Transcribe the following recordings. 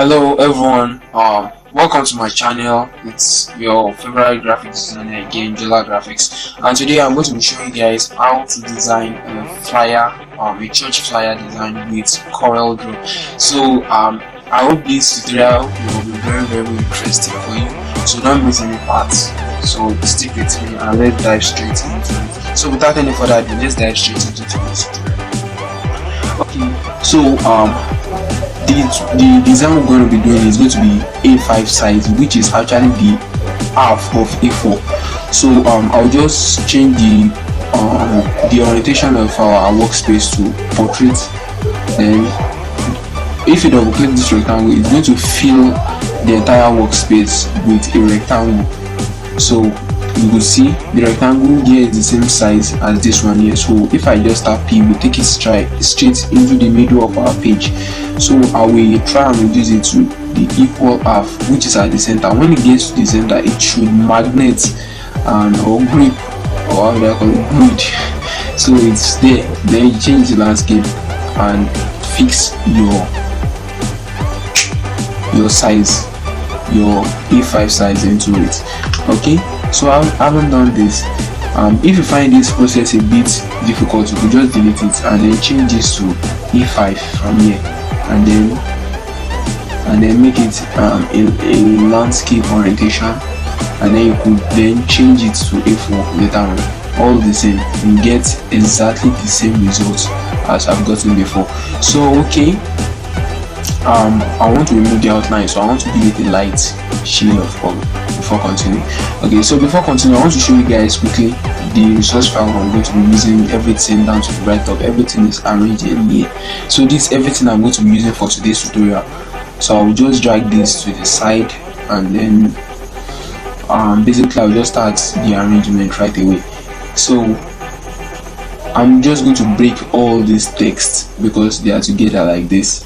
Hello everyone, welcome to my channel. It's your favorite graphic designer again, Jola Graphix, and today I'm going to be showing you guys how to design a flyer, a church flyer design with Coreldraw. So I hope this tutorial will be very interesting for you, so don't miss any parts. So stick with me and let's dive straight into it. So without any further ado, let's dive straight into today's tutorial. Okay, so the design we're going to be doing is going to be A5 size, which is actually the half of A4. So I'll just change the orientation of our workspace to portrait. Then if you double click this rectangle, it's going to fill the entire workspace with a rectangle. So you will see the rectangle here is the same size as this one here. So if I just tap P, we take it straight into the middle of our page. So I will try and reduce it to the equal half, which is at the center. When it gets to the center, it should magnet or grip, or how do I call it, grid. So it's there. Then you change the landscape and fix your size, your A5 size into it. Okay, so I haven't done this. If you find this process a bit difficult, you could just delete it and then change this to A5 from here, and then make it a landscape orientation, and then you could then change it to A4 later on. All the same, you get exactly the same results as I've gotten before. So okay, I want to remove the outline, so I want to give it a light shade of color before continuing. Okay, so before continuing, I want to show you guys quickly the resource file I'm going to be using. Everything down to the right top, everything is arranged in here. So this is everything I'm going to be using for today's tutorial. So I'll just drag this to the side, and then basically I'll just start the arrangement right away. So I'm just going to break all these texts because they are together like this.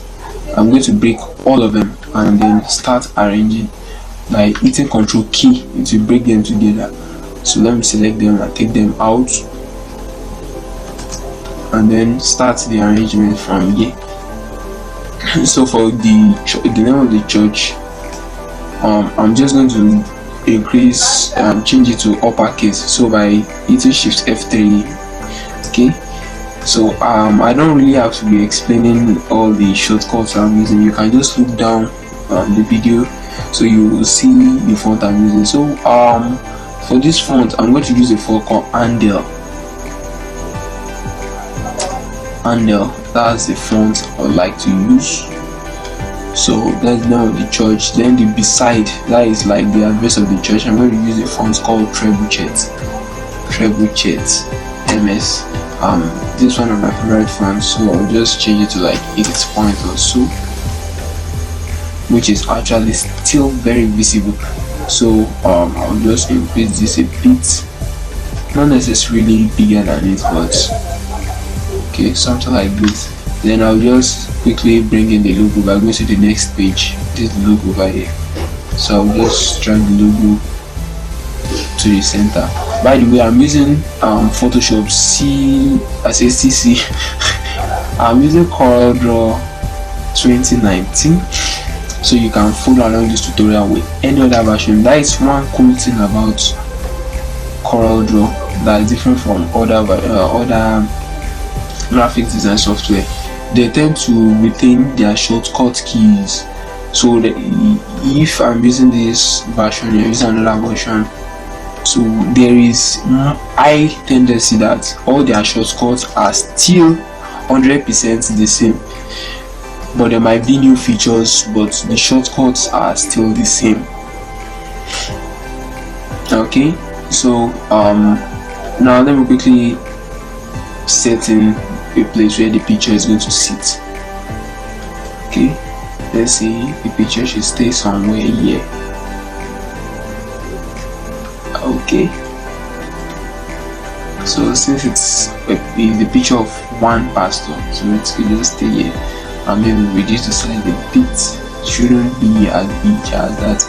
I'm going to break all of them and then start arranging by hitting Ctrl key to break them together. So let me select them and take them out, and then start the arrangement from here. So for the name of the church, I'm just going to increase change it to uppercase, so by hitting Shift F3. okay, so I don't really have to be explaining all the shortcuts I'm using. You can just look down the video, so you will see the font I'm using. So for this font, I'm going to use a font called Andel. That's the font I would like to use. So that's the name of the church. Then the beside, that is like the address of the church. I'm going to use a font called Trebuchet MS. This one of my favorite fonts, so I'll just change it to like 8 point or so, which is actually still very visible. So I'll just increase this a bit, not necessarily bigger than it, but okay, something like this. Then I'll just quickly bring in the logo by going to the next page. This is the logo over here, so I'll just drag the logo to the center. By the way, I'm using Photoshop CC. I'm using Coreldraw 2019, so you can follow along this tutorial with any other version. That is one cool thing about Coreldraw that is different from other graphic design software. They tend to retain their shortcut keys, so that if I'm using this version, you're using another version, so there is high tendency that all their shortcuts are still 100% the same, but there might be new features, but the shortcuts are still the same. Okay, so now let me quickly set in a place where the picture is going to sit. Okay, let's see, the picture should stay somewhere here. Okay, so since it's the picture of one pastor, so it will just stay here, and maybe reduce the size a bit. Shouldn't be as big as that.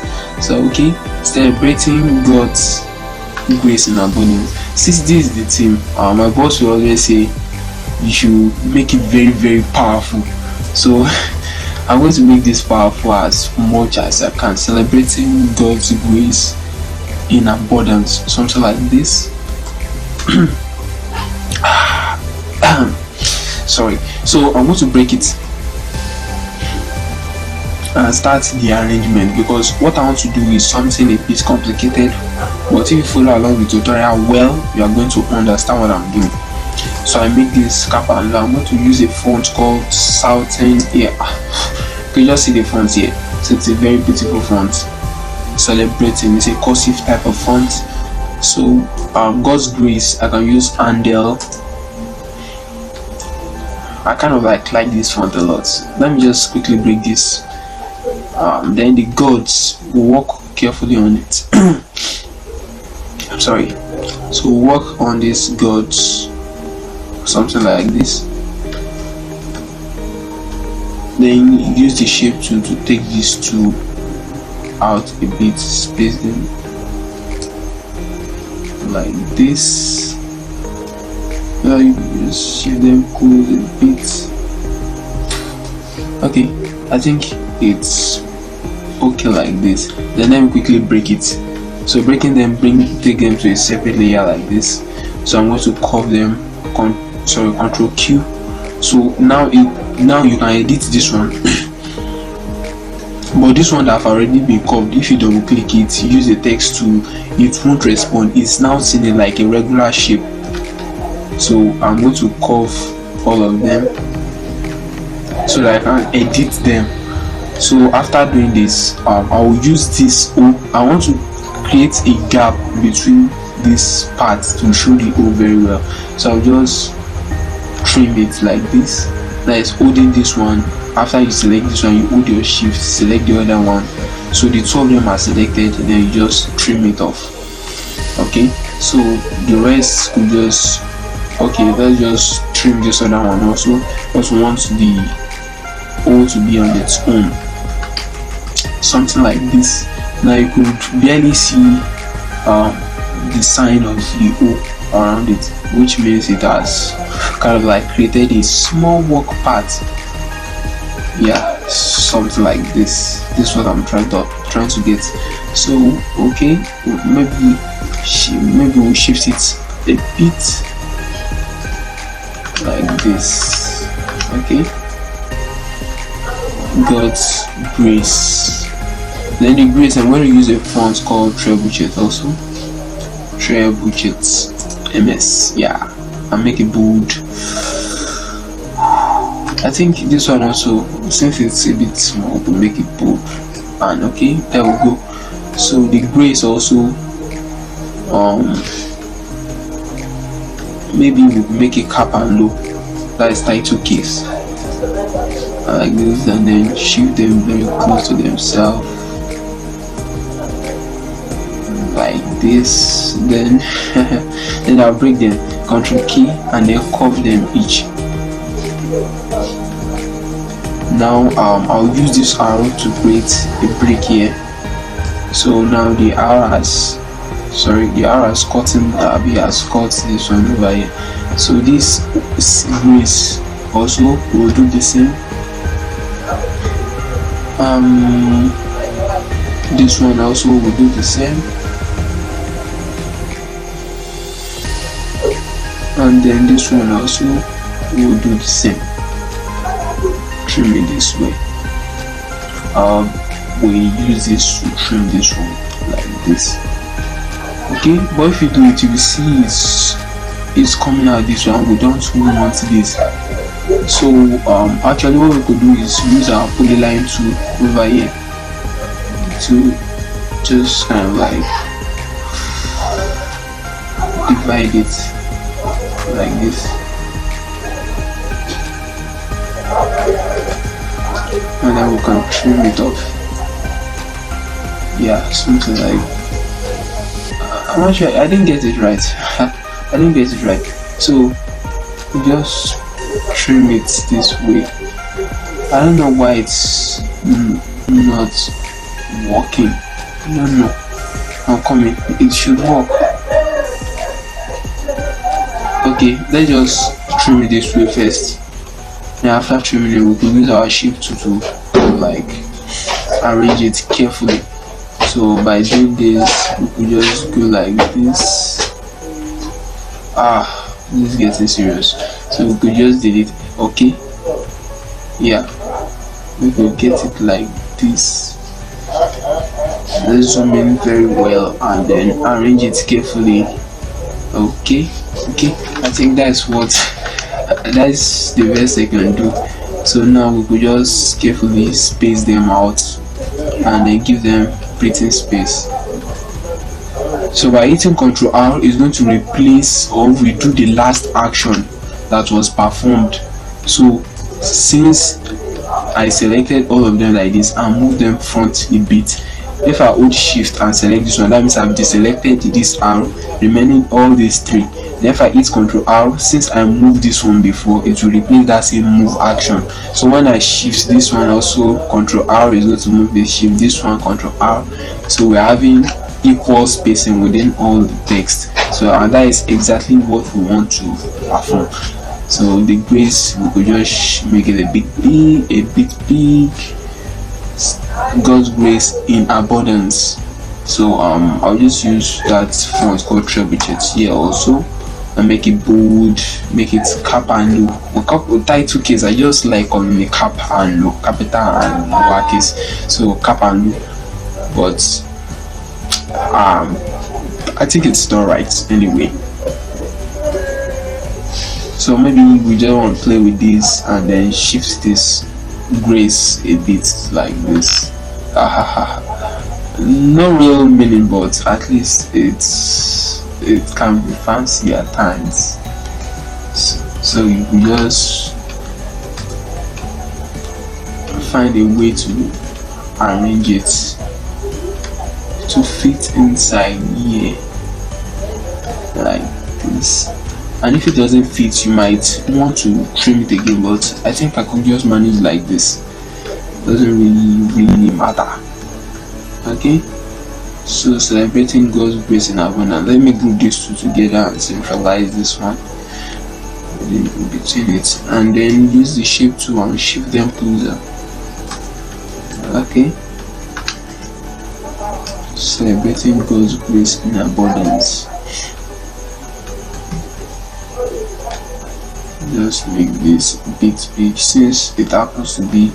So okay, celebrating God's grace in abundance. Since this is the theme, my boss will always say you should make it very powerful. So I'm going to make this powerful as much as I can, celebrating God's grace in abundance, something like this. Sorry. So I'm going to break it and start the arrangement, because what I want to do is something a bit complicated, but if you follow along with the tutorial well, you are going to understand what I'm doing. So I make this cap, and I'm going to use a font called Southern here. You can just see the font here. So it's a very beautiful font, celebrating. It's a cursive type of font. So God's grace, I can use Andel. I kind of like this font a lot. Let me just quickly break this. Then the gods will work carefully on it. I'm sorry. So work on these gods, something like this. Then use the shape tool to take these two out a bit, space them like this. You just shift them close a bit. Okay, I think it's okay like this. Then let me quickly break it. So breaking them, take them to a separate layer like this. So I'm going to curve them. Control Q. So now you can edit this one. But this one that have already been curved, if you double click it, use the text tool, it won't respond. It's now seen like a regular shape. So I'm going to curve all of them so that I can edit them. So after doing this, I will use this O. I want to create a gap between this part to show the O very well. So I'll just trim it like this. That is holding this one. After you select this one, you hold your shift, select the other one. So the two of them are selected, and then you just trim it off. Okay, so the rest could just, okay, let's just trim this other one also. Also want the O to be on its own, something like this. Now you could barely see the sign of the O around it, which means it has kind of like created a small work part. Yeah, something like this. This is what I'm trying to get. So okay, maybe we'll shift it a bit like this. Okay, God's grace. Then the grace, I'm going to use a font called Trebuchet also. Trebuchet MS. Yeah, and make it bold. I think this one also, since it's a bit small, we'll make it bold. And okay, there we go. So the grace also, maybe we'll make a cap and low. That is title case. Like this, and then shift them very close to themselves. Like this. Then then I'll break them. Control key and then curve them each. Now I'll use this arrow to create a break here. So now the arrow has cutting has cut this one over here. So this grace also will do the same. This one also will do the same, and then this one also will do the same. Trim it this way. We use this to trim this one like this. Okay, but if you do it, you will see it's coming out this one. We don't want this. So actually what we could do is use our polyline tool over here to just kind of like divide it like this, and then we can trim it off. Yeah, something like, I'm not sure, I didn't get it right. I didn't get it right. So just trim it this way. I don't know why it's not working. I don't know. I'm coming. It should work. Okay, let's just trim it this way first. Then after trimming it, we could use our shape tool to like arrange it carefully. So by doing this, we could just go like this. This is getting serious. So we could just delete. Okay, yeah, we could get it like this. Let's zoom in very well and then arrange it carefully. Okay, I think that's the best I can do. So now we could just carefully space them out and then give them breathing space. So by hitting Ctrl R is going to replace or redo the last action that was performed. So since I selected all of them like this and moved them front a bit, if I hold shift and select this one, that means I've deselected this arrow, remaining all these three. Then if I hit Ctrl R, since I moved this one before, it will replace that same move action. So when I shift this one also, Ctrl R is going to move this, shift this one, Ctrl R. So we're having equal spacing within all the text. So and that is exactly what we want to perform. So the grace, we could just make it a bit big. God's grace in abundance. So I'll just use that font called Graphix here also and make it bold, make it cap and low. Title case, I just like calling it cap and low, capital and lowercase. So cap and low, but I think it's alright anyway. So maybe we just want to play with this and then shift this grace a bit like this. No real meaning, but at least it can be fancy at times. So you can just find a way to arrange it to fit inside here like this. And if it doesn't fit, you might want to trim it again, but I think I could just manage like this. Doesn't really matter. Okay, so celebrating God's grace in abundance. Let me group these two together and centralize this one in between it, and then use the shape tool and shift them closer. Okay, celebrating God's grace in abundance. Just make this a bit big since it happens to be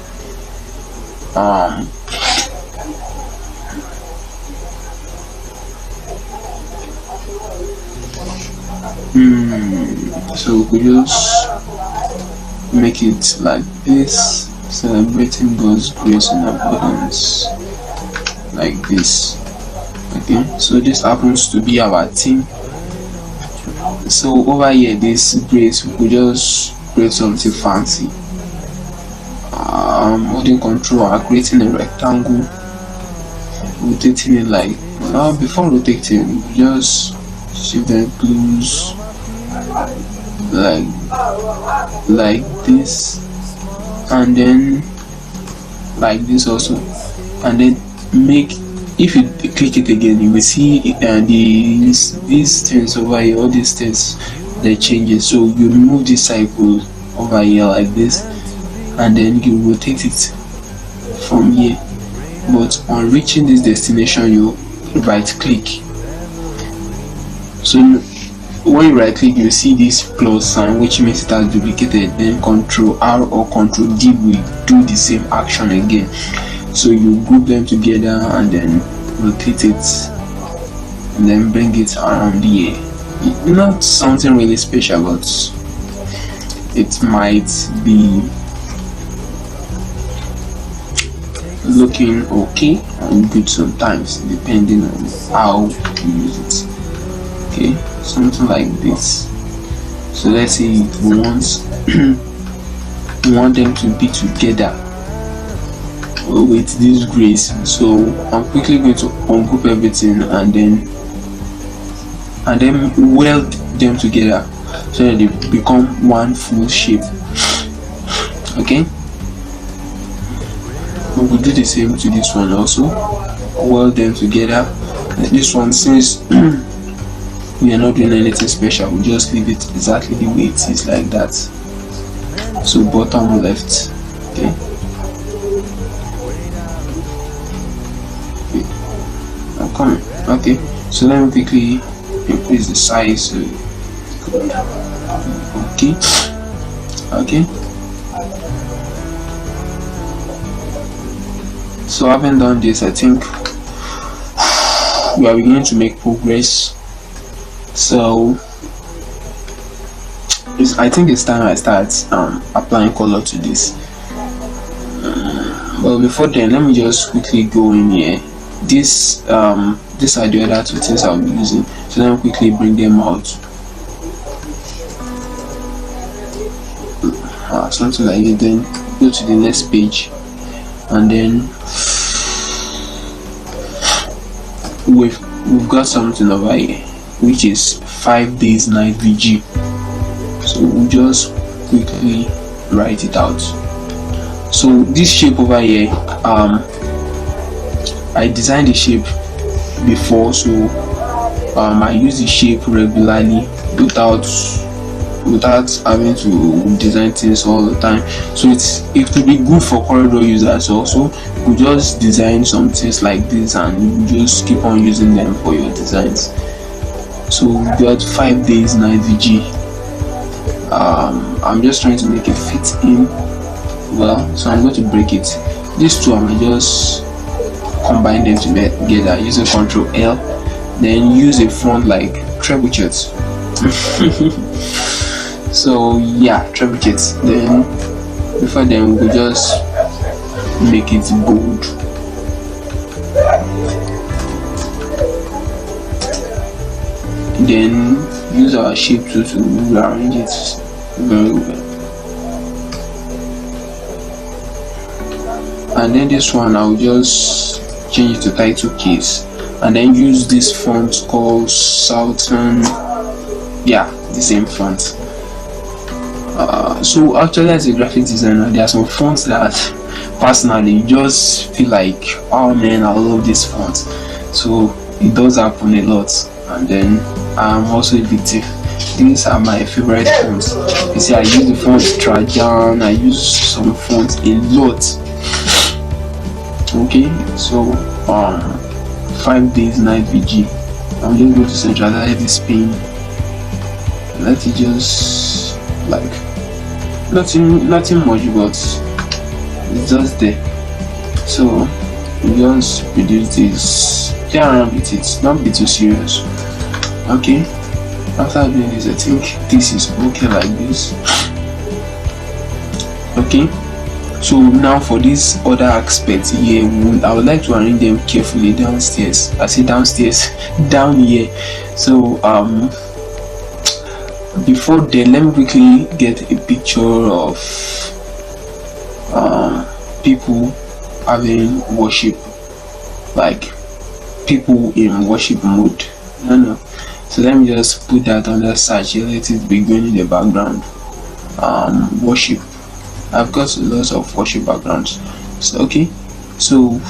so we could just make it like this, celebrating God's grace and abundance like this. Okay, so this happens to be our theme. So over here, this grace, we could just create something fancy. Holding Control, creating a rectangle, rotating it like before rotating, just shift and close like this, and then like this also, and then make, if you click it again, you will see these things over here, all these things, they changes. So you remove this cycle over here like this, and then you rotate it from here. But on reaching this destination, you right click. So when you right click, you see this plus sign, which means it has duplicated. Then Ctrl R or Ctrl D will do the same action again. So you group them together and then rotate it and then bring it around here. Not something really special, but it might be looking okay and good sometimes, depending on how you use it. Okay, something like this. So let's say we want them to be together with this grace. So I'm quickly going to ungroup everything and then weld them together so that they become one full shape. Okay, we will do the same to this one also, weld them together. This one, since we are not doing anything special, we just leave it exactly the way it is like that. so bottom left. Okay, I'm coming. Okay, so let me quickly increase the size. Okay, okay. So having done this, I think we are beginning to make progress. So I think it's time I start applying color to this. But before then, let me just quickly go in here. These are the other two things I'll be using. So let me quickly bring them out. Something like it. Then go to the next page, and then we've got something over here, which is 5 days night VG. So we'll just quickly write it out. So this shape over here, I designed the shape before, so I use the shape regularly without having to design things all the time. So it will be good for Coreldraw users also. You just design some things like this and you just keep on using them for your designs. So we got 5 days night VG. I'm just trying to make it fit in well, so I'm going to break it. These two I might just combine them together using Ctrl L, then use a font like trebuchet. So yeah, trebuchet. Then before then we'll just make it bold. Then use our shape tool to rearrange it very well. And then this one I'll just change it to title case, and then use this font called Southern. Yeah, the same font. So actually, as a graphic designer, there are some fonts that personally just feel like, oh man, I love this font. So it does happen a lot, and then I'm also a victim. These are my favorite fonts. You see, I use the font Trajan, I use some fonts a lot. Okay, so 5 days night VG. I'm just going to centralize this pane. Let it just like nothing much, but it's just there. So we just reduce this. Play around with it, don't be too serious. Okay, after doing this, I think this is okay like this. Okay, so now for this other aspect here, I would like to arrange them carefully downstairs. I say downstairs, down here. So before then, let me quickly get a picture of people having worship, like people in worship mode. I know. So let me just put that under search here. Let it be going in the background. Worship. I've got lots of worship backgrounds. So okay. So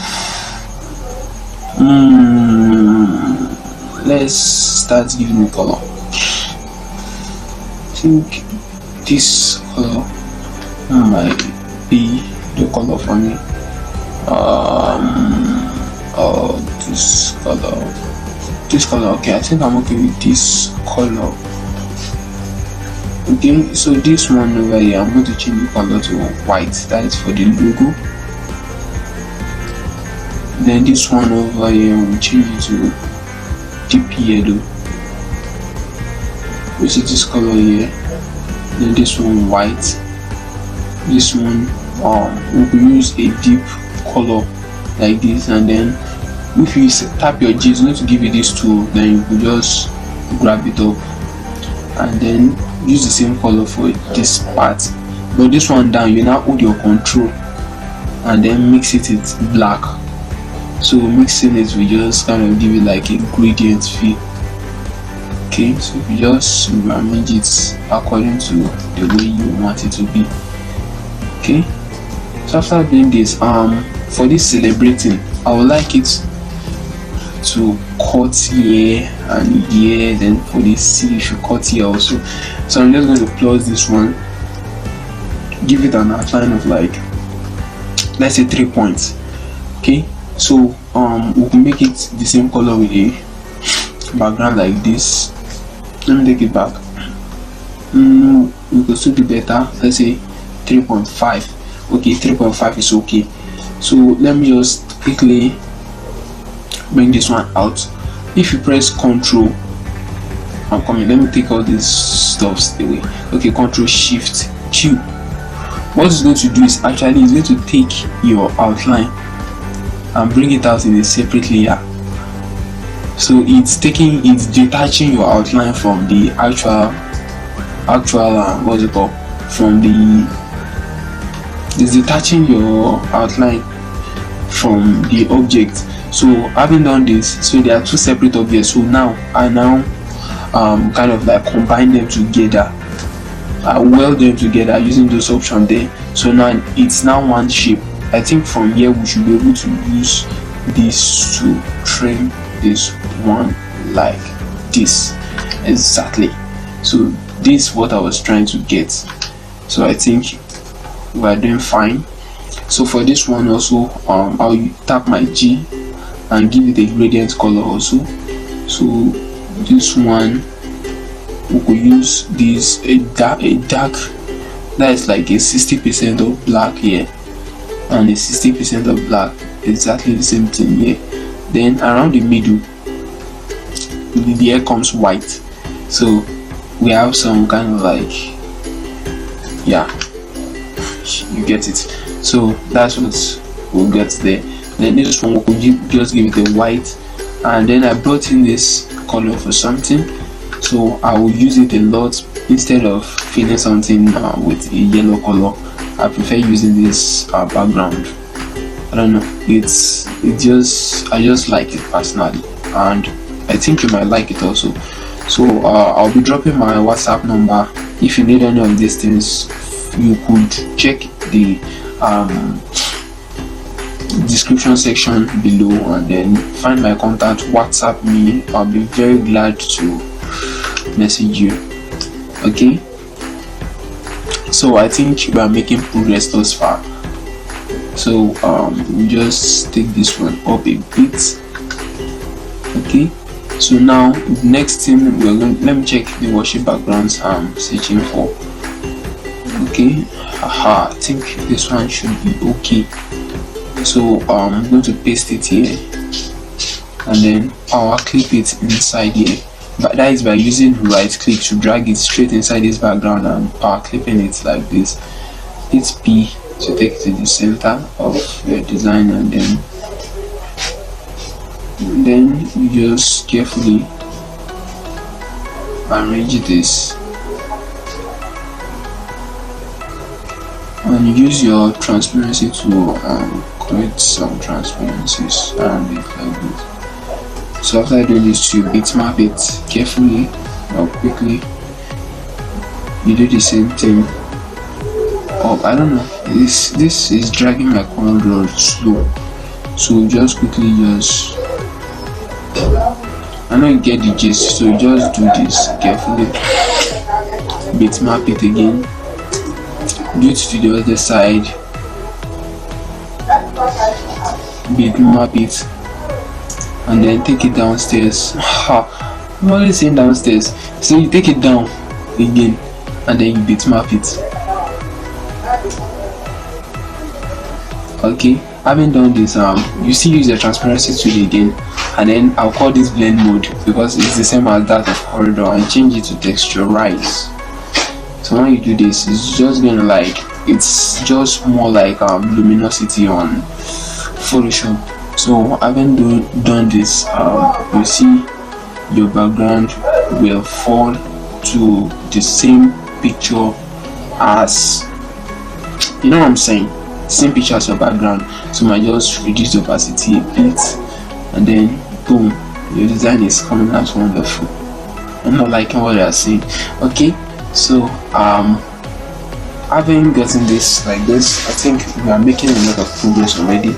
let's start giving it color. I think this color might be the color for me. This color, okay, I think I'm okay with this color. Okay, so this one over here, I'm going to change the color to white. That is for the logo. Then this one over here, we'll change it to deep yellow. We see this color here. Then this one white. This one we will use a deep color like this, and then if you tap your G, you need to give it this tool, then you can just grab it up and then use the same color for this part. But this one down, you now hold your control and then mix it with black. So mixing it will just kind of give it like a gradient feel. Okay, so you just arrange it according to the way you want it to be. Okay, so after doing this, for this celebrating, I would like it to cut here and here, then for the C you should cut here also. So I'm just going to close this one give it an outline of like, let's say 3 points. Okay, so we can make it the same color with a background like this. Let me take it back. We could still do better. Let's say 3.5. okay, 3.5 is okay. So let me just quickly bring this one out. If you press Ctrl, I'm coming, let me take all these stuffs away. Okay, Ctrl Shift Q. What it's going to do is actually it's going to take your outline and bring it out in a separate layer. So it's detaching your outline from the actual what's it called, it's detaching your outline from the object. So having done this, so there are two separate objects. So now I kind of like combine them together, weld them together using those options there. So now it's now one shape. I think from here we should be able to use this to trim this one like this. Exactly. So this is what I was trying to get. So I think we are doing fine. So for this one also, I'll tap my G and give it a gradient color also. So this one we could use this a dark that is like a 60% of black here and a 60% of black, exactly the same thing here. Then around the middle the hair comes white, so we have some kind of like, yeah, you get it. So that's what we'll get there. Then this one we could just give it a white, and then I brought in this color for something, so I will use it a lot. Instead of filling something with a yellow color, I prefer using this background. I don't know, I just like it personally, and I think you might like it also. So I'll be dropping my WhatsApp number. If you need any of these things, you could check the description section below and then find my contact, WhatsApp me. I'll be very glad to message you. Okay, so I think we are making progress thus far. So we just take this one up a bit. Okay, so now next thing we're going, let me check the worship backgrounds I'm searching for. Okay, I think this one should be okay. So I'm going to paste it here and then power clip it inside here. But that is by using right click to drag it straight inside this background and power clipping it like this. Hit P to take it to the center of your design, and then you just carefully arrange this and use your transparency to create some transparencies around it like this. So after doing this, you bitmap it carefully or quickly. You do the same thing. Oh, I don't know, this is dragging my Coreldraw slow, so just quickly I know you get the gist, so just do this carefully, bitmap it again, do it to the other side, bitmap it, and then take it downstairs. I'm always saying downstairs, so you take it down again and then you bitmap it. Okay, having done this, you still use the transparency tool again, and then I'll call this blend mode because it's the same as that of Coreldraw, and change it to texturize. So when you do this, it's just gonna like, it's just more like luminosity on Photoshop. So having done this, you see your background will fall to the same picture as, you know what I'm saying, same picture as your background. So I just reduce the opacity a bit, and then boom, your design is coming out wonderful. I'm not liking what I are saying. Okay, so having gotten this like this, I think we are making a lot of progress already.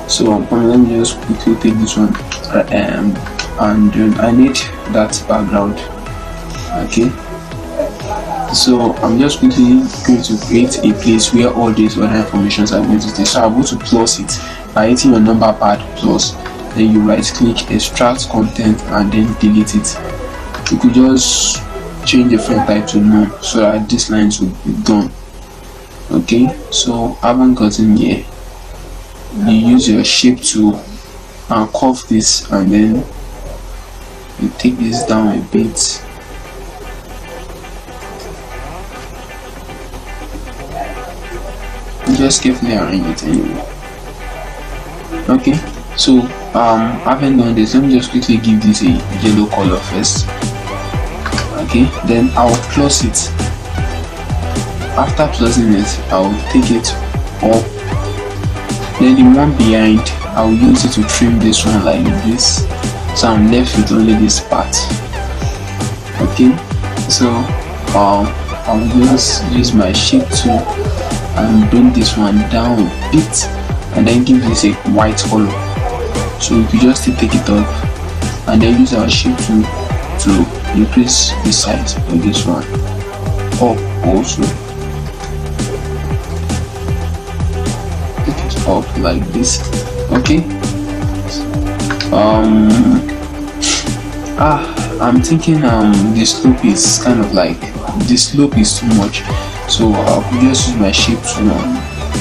So let me just quickly take this one, and I need that background. Okay, So I'm just quickly going to create a place where all these other informations are going to stay. So I'm going to plus it by hitting your number pad plus, then you right click, extract content, and then delete it. You could just change the front type to none so that these lines will be gone. Okay, so I haven't gotten here. You use your shape tool and curve this, and then you take this down a bit. Just carefully arrange it anyway. Okay, so having done this, let me just quickly give this a yellow color first. Okay, then I'll plus it. After plusing it, I'll take it up, then the one behind, I'll use it to trim this one like this, so I'm left with only this part. Okay, so I'll just use my shape tool and bring this one down a bit, and then give this a white color. So you could just take it up and then use our shape tool to increase the size of this one up also. Take it up like this. Okay. I'm thinking the slope is kind of like, the slope is too much, so I'll just use my shape to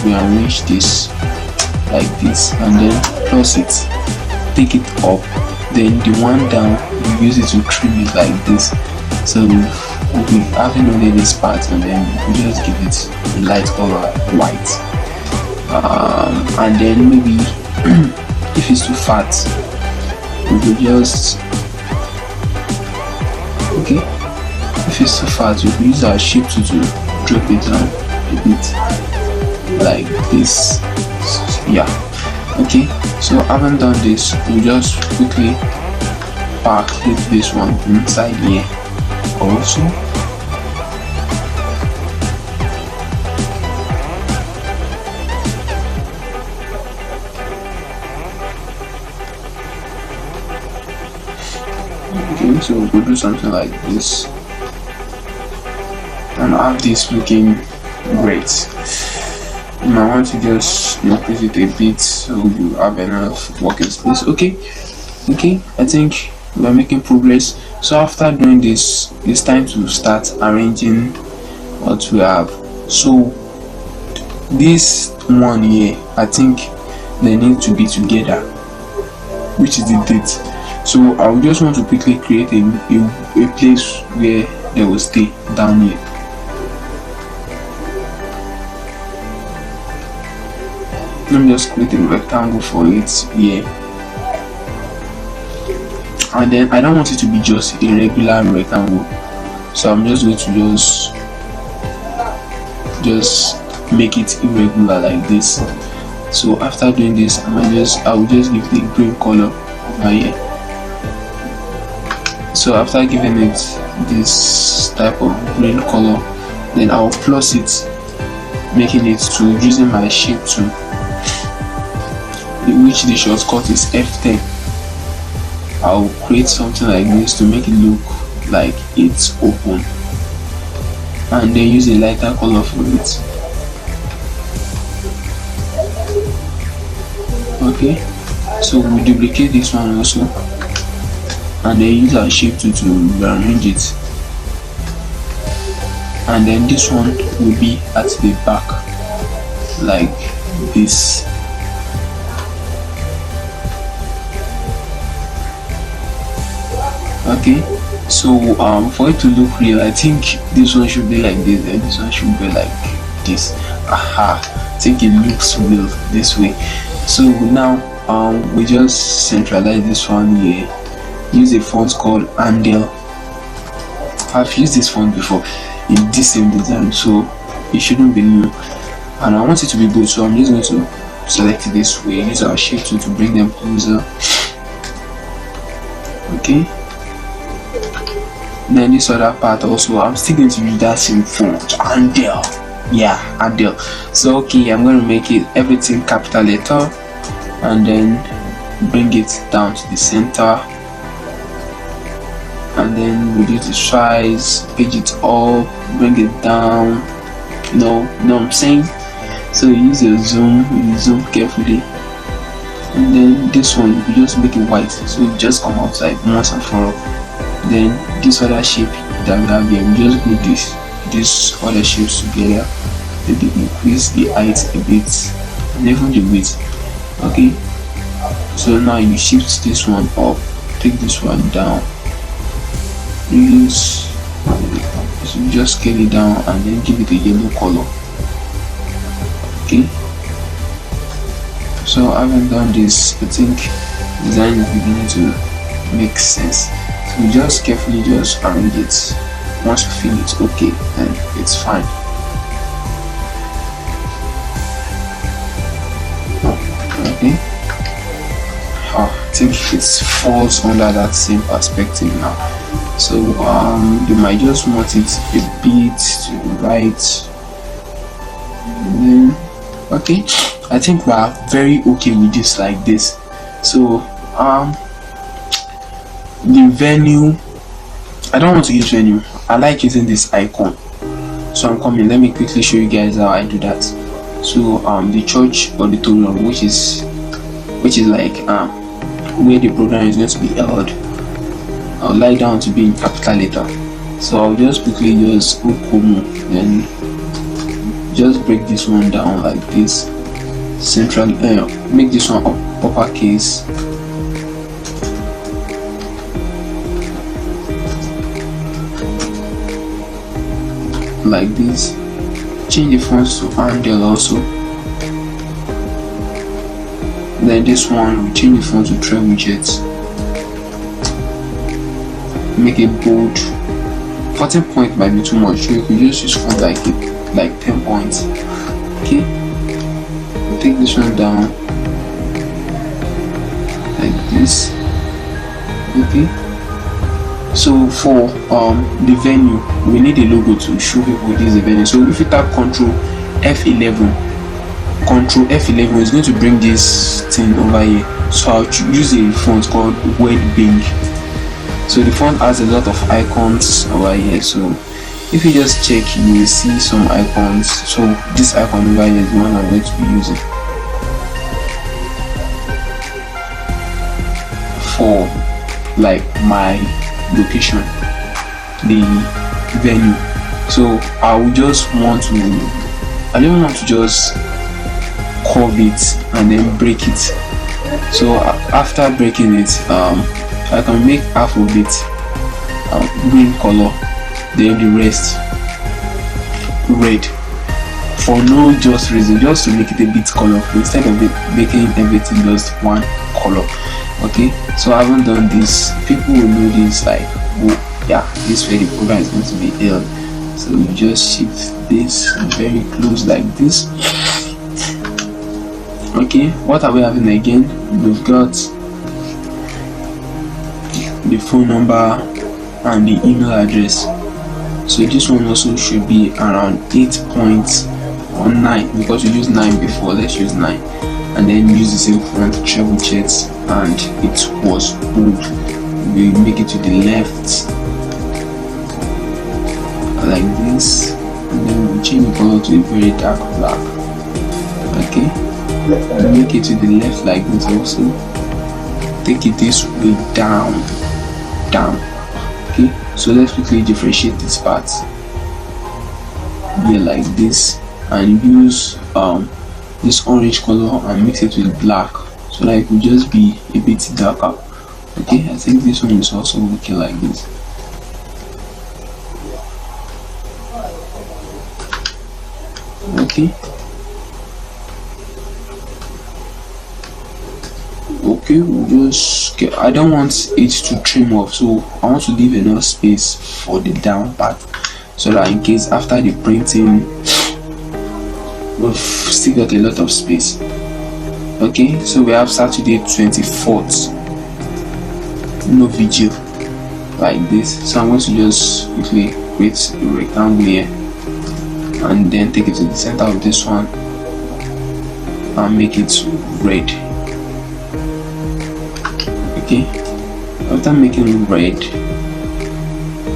rearrange this like this, and then plus it, take it up, then the one down, you use it to trim it like this. So we'll be having only this part, and then we just give it a light color like white, and then maybe if it's too fat, we could just, okay, if it's too fat, we could use our shape tool to drop it down a bit like this. Yeah, okay, so having done this, we just quickly click this one inside here also. Okay, so we'll do something like this and have this looking great. You might want to just increase it a bit so you have enough working space. Okay, I think we're making progress. So after doing this, it's time to start arranging what we have. So this one here, I think they need to be together, which is the date. So I would just want to quickly create a place where they will stay down here. Let me just create a rectangle for it here, and then I don't want it to be just a regular rectangle, so I'm just going to just make it irregular like this. So after doing this, I will just give the green color over here. So after giving it this type of green color, then I'll plus it, making it to using my shape tool, which the shortcut is F10. I'll create something like this to make it look like it's open, and then use a lighter color for it. Okay, so we duplicate this one also, and then use our shape tool to rearrange it, and then this one will be at the back like this. Okay, so for it to look real, I think this one should be like this, and this one should be like this. I think it looks real this way. So now we just centralize this one here, use a font called Andel. I've used this font before in this same design, so it shouldn't be new, and I want it to be good, so I'm just going to select it this way, use our shape tool to bring them closer. Okay, then this other part also, I'm still going to use that same font, Andel. Yeah, Andel. So okay, I'm going to make it everything capital letter, and then bring it down to the center. and then reduce the size, page it up, bring it down, you know what I'm saying. So you use your zoom, you zoom carefully, and then this one you just make it white, so it just come outside once and for all. Then this other shape that we have here, we just glue this other shapes together, maybe increase the height a bit and even the width. Okay, so now you shift this one up, take this one down, use, so you just scale it down and then give it a yellow color. Okay, so having done this, I think design is beginning to make sense. So you just carefully just arrange it. Once you feel it's okay, then it's fine. Okay, I think it falls under that same perspective now. So you might just want it a bit to the right. Okay, I think we are very okay with this like this. So the venue, I don't want to use venue, I like using this icon. So I'm coming, let me quickly show you guys how I do that. So the church auditorium, which is like where the program is going to be held, I'll lie down to be in capital letter. So I'll just quickly just then just break this one down like this, central, make this one uppercase, like this. Change the fonts to Handle also. Then this one, we change the font to Treble Jet. Make it bold. 14 point might be too much, so you can just use font like 10 points. Okay, take this one down like this. Okay, so for the venue, we need a logo to show people this is the venue. So if you tap Control F11 is going to bring this thing over here. So I'll use a font called Word Bing. So the font has a lot of icons over here, so if you just check, you will see some icons. So this icon over here is the one I'm going to be using for like my location, the venue. So I will just want to, I don't want to just curve it and then break it. So after breaking it, I can make half of it green color, then the rest red, for no just reason, just to make it a bit colorful instead of making everything just one color. Okay, so I haven't done this, people will know this, like, oh yeah, this way the program is going to be held. So you just shift this very close like this. Okay, what are we having again? We've got the phone number and the email address. So this one also should be around 8 points or 9, because we used 9 before. Let's use 9, and then use the same font, Treble Jet, and it was bold. We make it to the left like this, and then we change the color to a very dark black. Okay, make it to the left like this also. Take it this way down. Okay, so let's quickly differentiate this part here like this, and use this orange color and mix it with black, so that it will just be a bit darker. Okay, I think this one is also looking like this. Okay, we'll just get, I don't want it to trim off, so I want to leave enough space for the down part, so that in case after the printing we've still got a lot of space. Okay, so we have Saturday 24th, no video like this. So I'm going to just quickly create a rectangle here, and then take it to the center of this one and make it red. Okay, after making it red,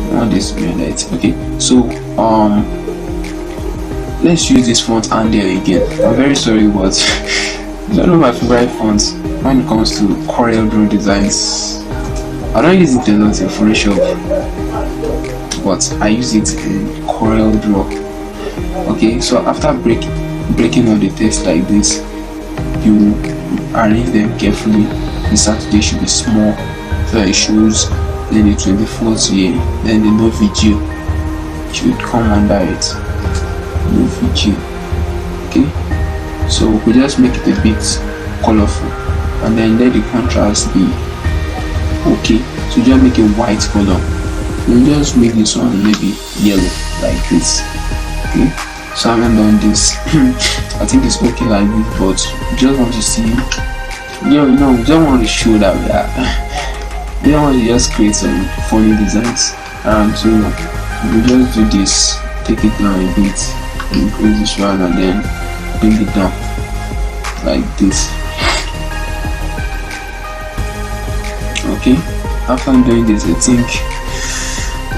I want this to be highlight. Okay, so let's use this font and there again. I'm very sorry, but it's one of my favorite fonts when it comes to Coreldraw designs. I don't use it a lot in Photoshop, but I use it in Coreldraw. Okay, so after breaking all the text like this, you arrange them carefully. The Saturday should be small, so it shows. Then the 24th year, then the no vigil should come under it. No vigil. Okay, so we just make it a bit colorful, and then let the contrast be okay. So just make a white color. And just make this one maybe yellow like this. Okay, so I haven't done this. I think it's okay like this, but just want to see. We don't want to show that we are. We don't want to just create some funny designs. So we just do this. Take it down a bit. Increase this one and then bring it down like this. Okay. After doing this, I think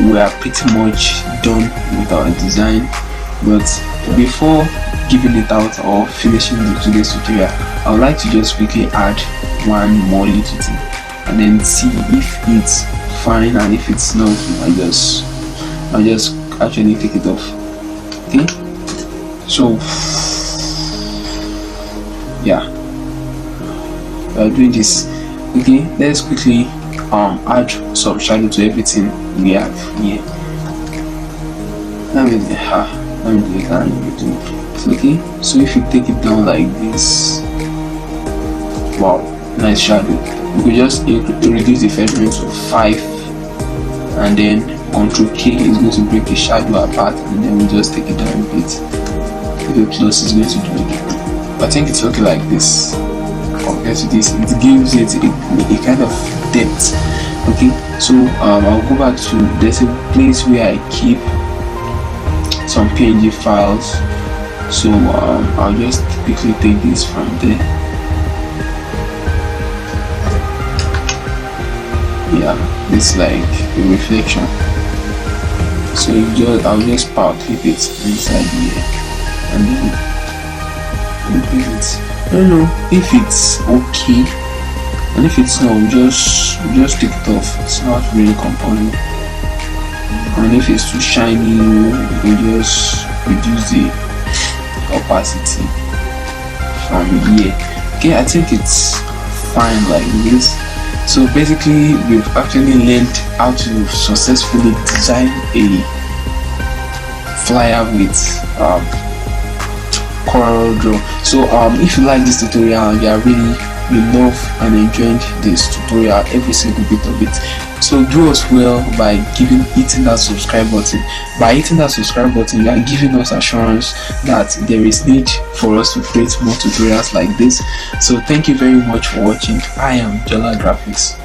we are pretty much done with our design. But before giving it out or finishing today's tutorial, I would like to just quickly add one more little thing and then see if it's fine, and if it's not, I'll just actually take it off. Okay, so yeah, we're doing this. Okay, let's quickly add some shadow to everything we have here. Let me do it. Okay, so if you take it down like this, wow, nice shadow. You could just reduce the feathering to 5, and then Ctrl K is going to break the shadow apart, and then we just take it down a bit. If it close, it's going to do it. I think it's okay like this. Compared to this, it gives it a kind of depth. Okay, so I'll go back to, there's a place where I keep some PNG files. So I'll just quickly take this from there. Yeah, it's like a reflection. So I'll just power clip it inside here, and then open it. I don't know if it's okay, and if it's not, just take it off. It's not really compelling. And if it's too shiny, you can just reduce the opacity from here. Okay, I think it's fine like this. So basically, we've actually learned how to successfully design a flyer with Coreldraw. So if you like this tutorial and you love and enjoyed this tutorial, every single bit of it, so do us well by hitting that subscribe button. By hitting that subscribe button, you are giving us assurance that there is need for us to create more tutorials like this. So thank you very much for watching. I am Jola Graphix.